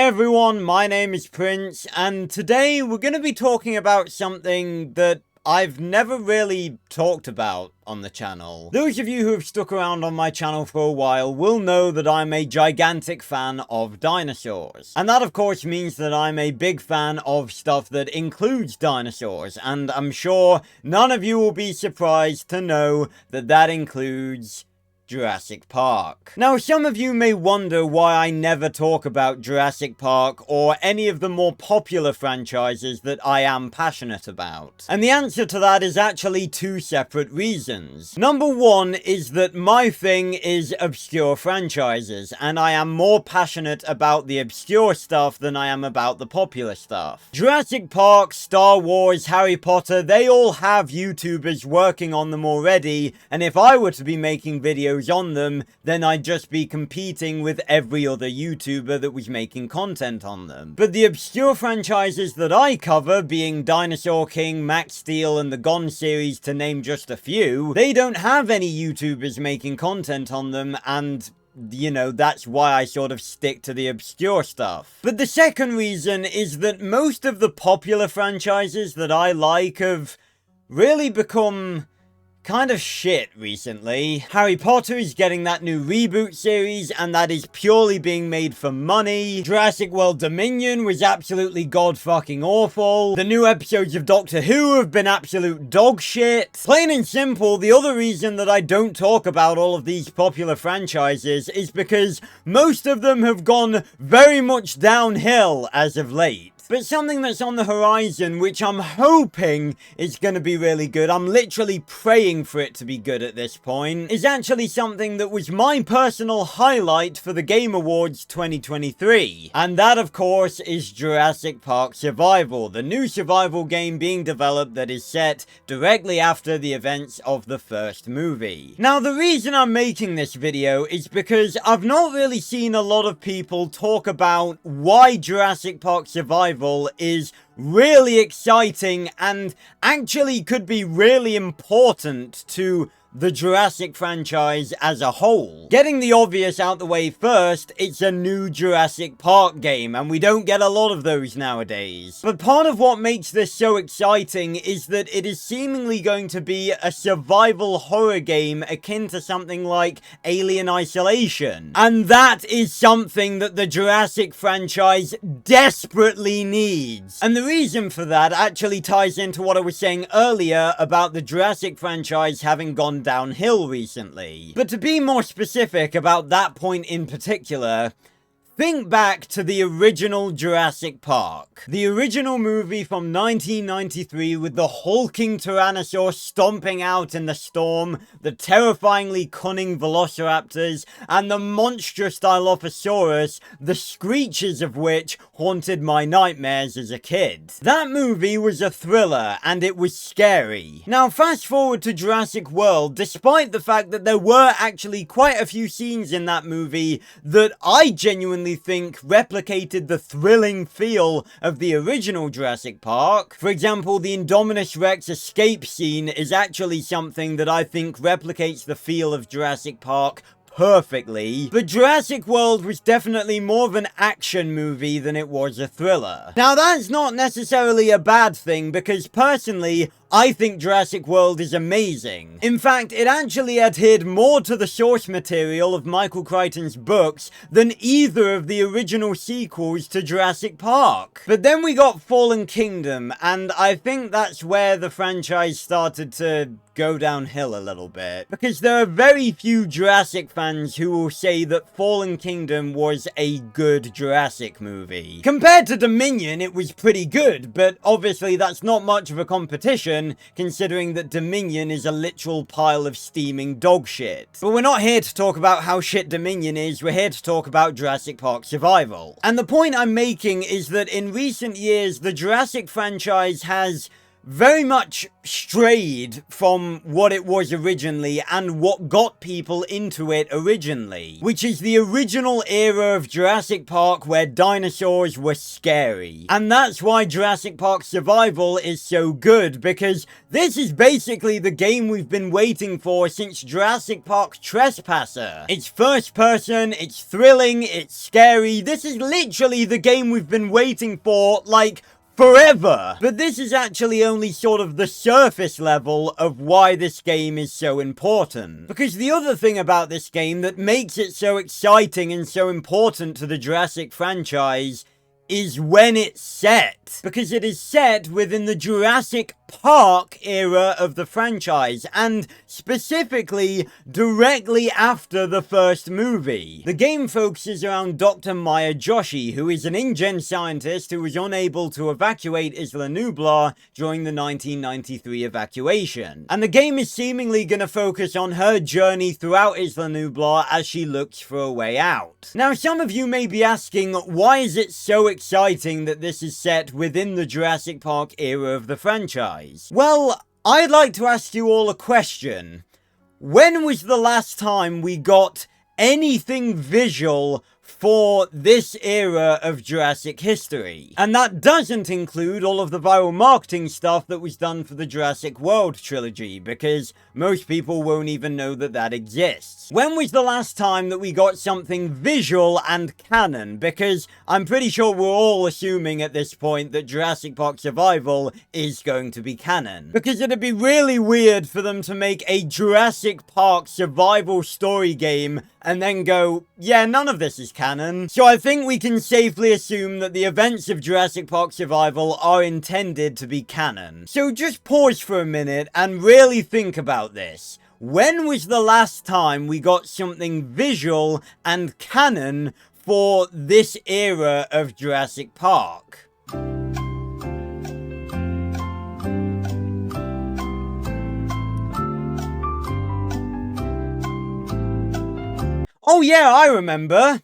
everyone, my name is Prince, and today we're going to be talking about something that I've never really talked about on the channel. Those of you who have stuck around on my channel for a while will know that I'm a gigantic fan of dinosaurs. And that of course means that I'm a big fan of stuff that includes dinosaurs, and I'm sure none of you will be surprised to know that that includes Jurassic Park. Now, some of you may wonder why I never talk about Jurassic Park or any of the more popular franchises that I am passionate about. And the answer to that is actually two separate reasons. Number one is that my thing is obscure franchises, and I am more passionate about the obscure stuff than I am about the popular stuff. Jurassic Park, Star Wars, Harry Potter, they all have YouTubers working on them already, and if I were to be making videos on them, then I'd just be competing with every other YouTuber that was making content on them. But the obscure franchises that I cover, being Dinosaur King, Max Steel, and the Gone series to name just a few, they don't have any YouTubers making content on them, and you know, that's why I sort of stick to the obscure stuff. But the second reason is that most of the popular franchises that I like have really become kind of shit recently. Harry Potter is getting that new reboot series, and that is purely being made for money. Jurassic World Dominion was absolutely god-fucking awful. The new episodes of Doctor Who have been absolute dog shit. Plain and simple, the other reason that I don't talk about all of these popular franchises is because most of them have gone very much downhill as of late. But something that's on the horizon, which I'm hoping is going to be really good, I'm literally praying for it to be good at this point, is actually something that was my personal highlight for the Game Awards 2023. And that, of course, is Jurassic Park Survival, the new survival game being developed that is set directly after the events of the first movie. Now, the reason I'm making this video is because I've not really seen a lot of people talk about why Jurassic Park Survival is really exciting and actually could be really important to the Jurassic franchise as a whole. Getting the obvious out the way first, it's a new Jurassic Park game, and we don't get a lot of those nowadays. But part of what makes this so exciting is that it is seemingly going to be a survival horror game akin to something like Alien Isolation. And that is something that the Jurassic franchise desperately needs. And the reason for that actually ties into what I was saying earlier about the Jurassic franchise having gone downhill recently. But to be more specific about that point in particular, think back to the original Jurassic Park. The original movie from 1993 with the hulking Tyrannosaur stomping out in the storm, the terrifyingly cunning Velociraptors, and the monstrous Dilophosaurus, the screeches of which haunted my nightmares as a kid. That movie was a thriller, and it was scary. Now fast forward to Jurassic World, despite the fact that there were actually quite a few scenes in that movie that I genuinely think replicated the thrilling feel of the original Jurassic Park. For example, the Indominus Rex escape scene is actually something that I think replicates the feel of Jurassic Park perfectly, but Jurassic World was definitely more of an action movie than it was a thriller. Now that's not necessarily a bad thing, because personally, I think Jurassic World is amazing. In fact, it actually adhered more to the source material of Michael Crichton's books than either of the original sequels to Jurassic Park. But then we got Fallen Kingdom, and I think that's where the franchise started to go downhill a little bit. Because there are very few Jurassic fans who will say that Fallen Kingdom was a good Jurassic movie. Compared to Dominion, it was pretty good, but obviously that's not much of a competition, considering that Dominion is a literal pile of steaming dog shit. But we're not here to talk about how shit Dominion is, we're here to talk about Jurassic Park Survival. And the point I'm making is that in recent years, the Jurassic franchise has very much strayed from what it was originally and what got people into it originally, which is the original era of Jurassic Park where dinosaurs were scary. And that's why Jurassic Park Survival is so good, because this is basically the game we've been waiting for since Jurassic Park Trespasser. It's first person, it's thrilling, it's scary. This is literally the game we've been waiting for, like, forever. But this is actually only sort of the surface level of why this game is so important. Because the other thing about this game that makes it so exciting and so important to the Jurassic franchise is when it's set. Because it is set within the Jurassic Park era of the franchise, and specifically directly after the first movie. The game focuses around Dr. Maya Joshi, who is an InGen scientist who was unable to evacuate Isla Nublar during the 1993 evacuation. And the game is seemingly going to focus on her journey throughout Isla Nublar as she looks for a way out. Now, some of you may be asking, why is it so exciting that this is set within the Jurassic Park era of the franchise? Well, I'd like to ask you all a question. When was the last time we got anything visual for this era of Jurassic history? And that doesn't include all of the viral marketing stuff that was done for the Jurassic World trilogy, because most people won't even know that that exists. When was the last time that we got something visual and canon? Because I'm pretty sure we're all assuming at this point that Jurassic Park Survival is going to be canon. Because it'd be really weird for them to make a Jurassic Park survival story game and then go, yeah, none of this is canon. So I think we can safely assume that the events of Jurassic Park Survival are intended to be canon. So just pause for a minute and really think about this. When was the last time we got something visual and canon for this era of Jurassic Park? Oh yeah, I remember.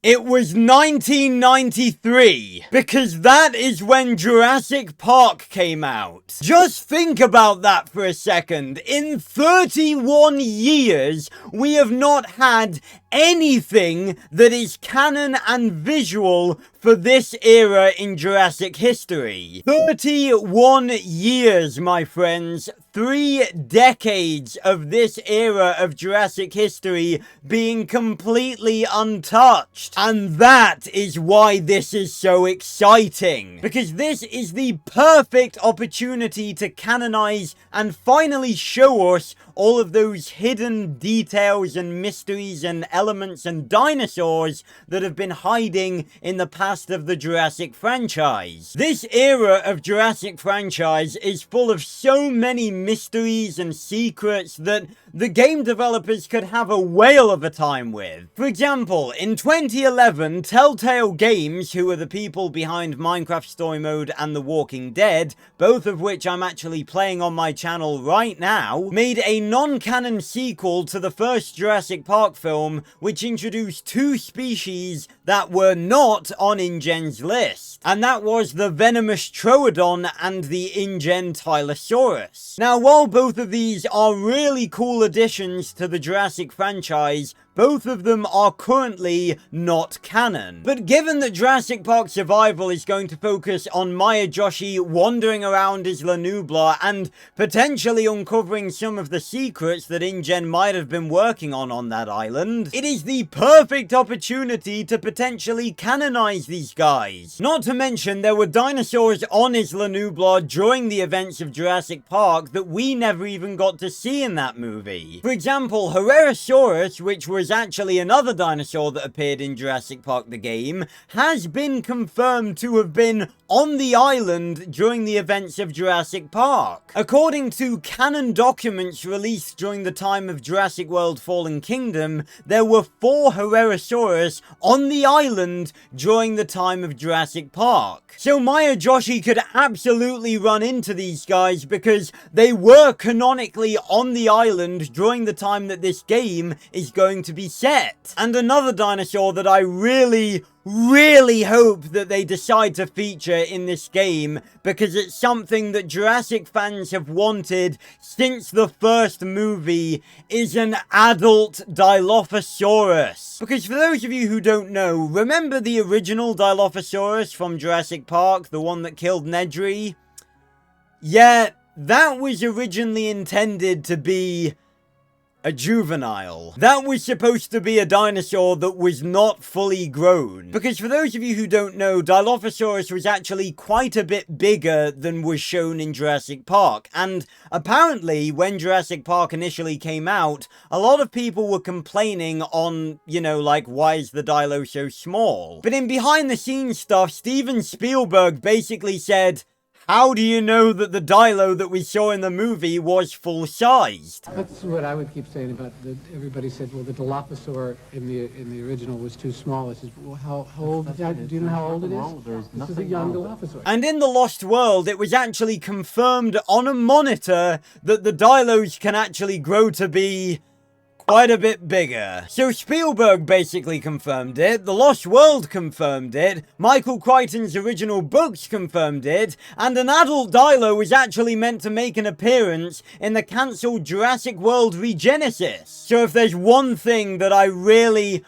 It was 1993, because that is when Jurassic Park came out. Just think about that for a second. In 31 years, we have not had anything that is canon and visual for this era in Jurassic history. 31 years, my friends. 3 decades of this era of Jurassic history being completely untouched. And that is why this is so exciting. Because this is the perfect opportunity to canonize and finally show us all of those hidden details and mysteries and elements and dinosaurs that have been hiding in the past of the Jurassic franchise. This era of Jurassic franchise is full of so many mysteries and secrets that the game developers could have a whale of a time with. For example, in 2011, Telltale Games, who are the people behind Minecraft Story Mode and The Walking Dead, both of which I'm actually playing on my channel right now, made a non-canon sequel to the first Jurassic Park film, which introduced 2 species that were not on InGen's list. And that was the venomous Troodon and the InGen Tylosaurus. Now, while both of these are really cool additions to the Jurassic franchise, both of them are currently not canon. But given that Jurassic Park Survival is going to focus on Maya Joshi wandering around Isla Nublar and potentially uncovering some of the secrets that InGen might have been working on that island, it is the perfect opportunity to potentially canonize these guys. Not to mention, there were dinosaurs on Isla Nublar during the events of Jurassic Park that we never even got to see in that movie. For example, Herrerasaurus, which was actually another dinosaur that appeared in Jurassic Park the game, has been confirmed to have been on the island during the events of Jurassic Park. According to canon documents released during the time of Jurassic World Fallen Kingdom, there were 4 Herrerasaurus on the island during the time of Jurassic Park. So Maya Joshi could absolutely run into these guys because they were canonically on the island during the time that this game is going to be set. And another dinosaur that I really hope that they decide to feature in this game, because it's something that Jurassic fans have wanted since the first movie, is an adult Dilophosaurus. Because for those of you who don't know, remember the original Dilophosaurus from Jurassic Park, the one that killed Nedry? Yeah, that was originally intended to be a juvenile. That was supposed to be a dinosaur that was not fully grown. Because for those of you who don't know, Dilophosaurus was actually quite a bit bigger than was shown in Jurassic Park. And apparently, when Jurassic Park initially came out, a lot of people were complaining on, you know, like, why is the Dilo so small? But in behind the scenes stuff, Steven Spielberg basically said, how do you know that the Dilo that we saw in the movie was full-sized? That's what I would keep saying about the, everybody said, well, the Dilophosaur in the original was too small. I said, well, how old, do you know how old it is? This is a young Dilophosaur. And in The Lost World, it was actually confirmed on a monitor that the Dilos can actually grow to be quite a bit bigger. So Spielberg basically confirmed it, The Lost World confirmed it, Michael Crichton's original books confirmed it, and an adult Dilo was actually meant to make an appearance in the cancelled Jurassic World Regenesis. So if there's one thing that I really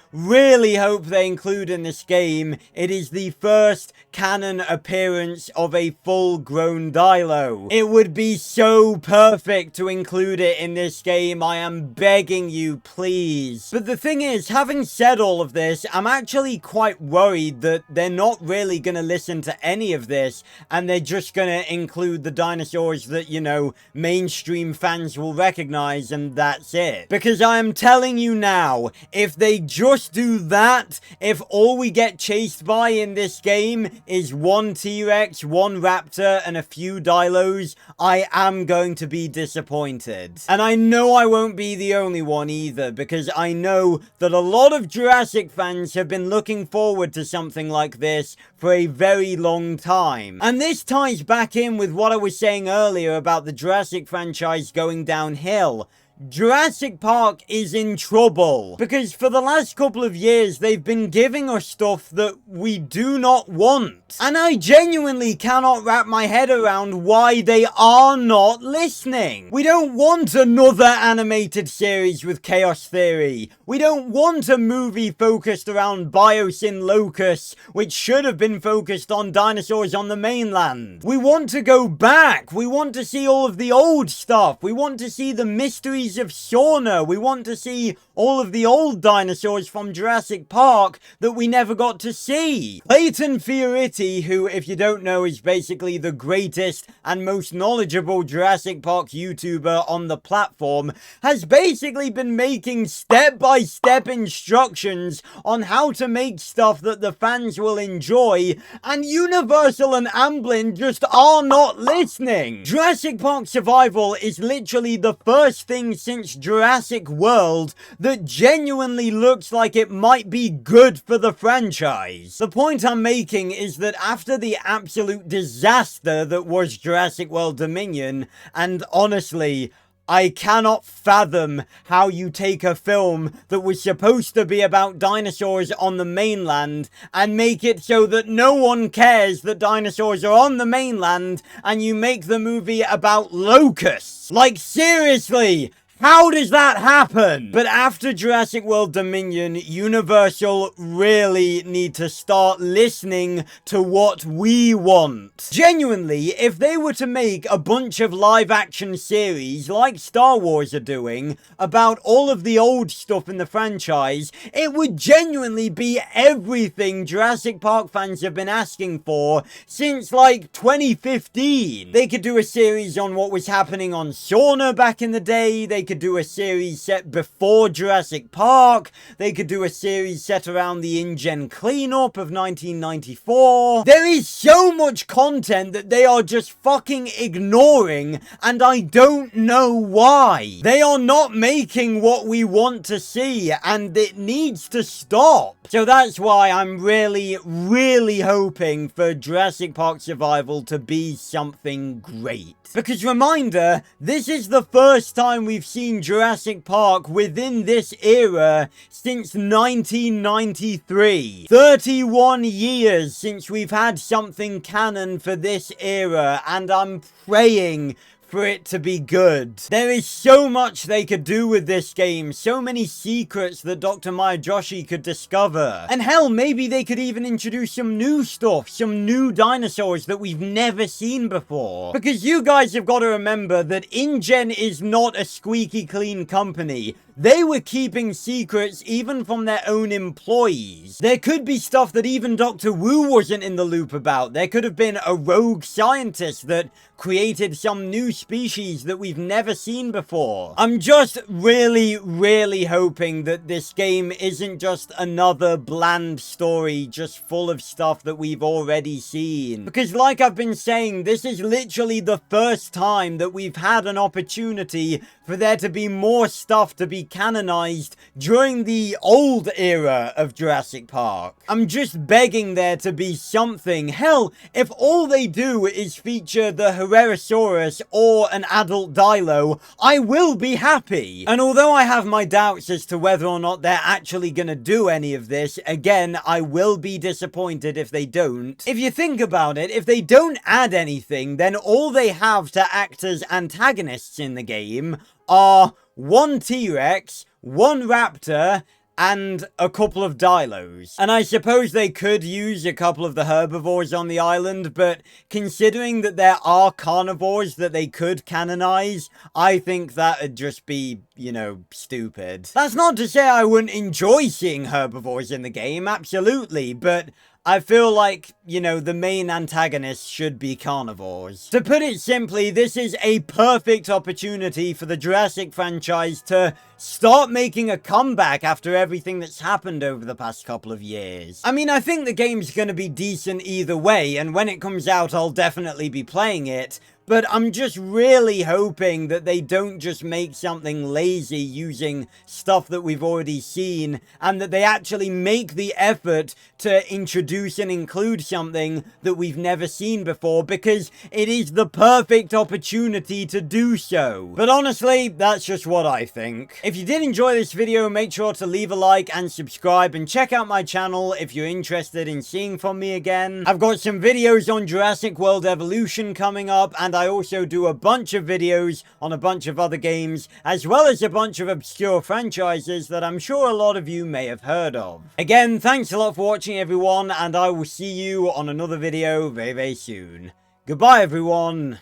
hope they include in this game, it is the first canon appearance of a full-grown Dilo. It would be so perfect to include it in this game. I am begging you, please. But the thing is, having said all of this, I'm actually quite worried that they're not really gonna listen to any of this, and they're just gonna include the dinosaurs that, you know, mainstream fans will recognize, and that's it. Because I am telling you now, if they just do that, if all we get chased by in this game is one T-Rex, one Raptor, and a few Dilos, I am going to be disappointed. And I know I won't be the only one either, because I know that a lot of Jurassic fans have been looking forward to something like this for a very long time. And this ties back in with what I was saying earlier about the Jurassic franchise going downhill. Jurassic Park is in trouble, because for the last couple of years they've been giving us stuff that we do not want. And I genuinely cannot wrap my head around why they are not listening. We don't want another animated series with Chaos Theory. We don't want a movie focused around Biosyn Locus, which should have been focused on dinosaurs on the mainland. We want to go back. We want to see all of the old stuff. We want to see the mysteries of Shauna. We want to see all of the old dinosaurs from Jurassic Park that we never got to see. Clayton Fioriti, who, if you don't know, is basically the greatest and most knowledgeable Jurassic Park YouTuber on the platform, has basically been making step-by-step instructions on how to make stuff that the fans will enjoy, and Universal and Amblin just are not listening. Jurassic Park Survival is literally the first thing since Jurassic World that genuinely looks like it might be good for the franchise. The point I'm making is that after the absolute disaster that was Jurassic World Dominion, and honestly, I cannot fathom how you take a film that was supposed to be about dinosaurs on the mainland and make it so that no one cares that dinosaurs are on the mainland, and you make the movie about locusts. Like, seriously, how does that happen? But after Jurassic World Dominion, Universal really need to start listening to what we want. Genuinely, if they were to make a bunch of live-action series, like Star Wars are doing, about all of the old stuff in the franchise, it would genuinely be everything Jurassic Park fans have been asking for since, like, 2015. They could do a series on what was happening on Shauna back in the day. They could do a series set before Jurassic Park. They could do a series set around the InGen cleanup of 1994. There is so much content that they are just fucking ignoring, and I don't know why. They are not making what we want to see, and it needs to stop. So that's why I'm really hoping for Jurassic Park Survival to be something great. Because reminder, this is the first time we've seen Jurassic Park within this era since 1993. 31 years since we've had something canon for this era, and I'm praying for it to be good. There is so much they could do with this game, so many secrets that Dr. Miyajoshi could discover. And hell, maybe they could even introduce some new stuff, some new dinosaurs that we've never seen before. Because you guys have got to remember that InGen is not a squeaky clean company. They were keeping secrets even from their own employees. There could be stuff that even Dr. Wu wasn't in the loop about. There could have been a rogue scientist that created some new species that we've never seen before. I'm just really hoping that this game isn't just another bland story just full of stuff that we've already seen. Because like I've been saying, this is literally the first time that we've had an opportunity for there to be more stuff to be canonized during the old era of Jurassic Park. I'm just begging there to be something. Hell, if all they do is feature the Herrerasaurus or an adult Dilo, I will be happy. And although I have my doubts as to whether or not they're actually gonna do any of this, again, I will be disappointed if they don't. If you think about it, if they don't add anything, then all they have to act as antagonists in the game are one T-Rex, one Raptor, and a couple of Dilos. And I suppose they could use a couple of the herbivores on the island, but considering that there are carnivores that they could canonize, I think that would just be, you know, stupid. That's not to say I wouldn't enjoy seeing herbivores in the game, absolutely, but I feel like, you know, the main antagonists should be carnivores. To put it simply, this is a perfect opportunity for the Jurassic franchise to start making a comeback after everything that's happened over the past couple of years. I mean, I think the game's gonna be decent either way, and when it comes out, I'll definitely be playing it. But I'm just really hoping that they don't just make something lazy using stuff that we've already seen, and that they actually make the effort to introduce and include something that we've never seen before, because it is the perfect opportunity to do so. But honestly, that's just what I think. If you did enjoy this video, make sure to leave a like and subscribe, and check out my channel if you're interested in seeing from me again. I've got some videos on Jurassic World Evolution coming up, and I also do a bunch of videos on a bunch of other games, as well as a bunch of obscure franchises that I'm sure a lot of you may have heard of. Again, thanks a lot for watching, everyone, and I will see you on another video very soon. Goodbye, everyone.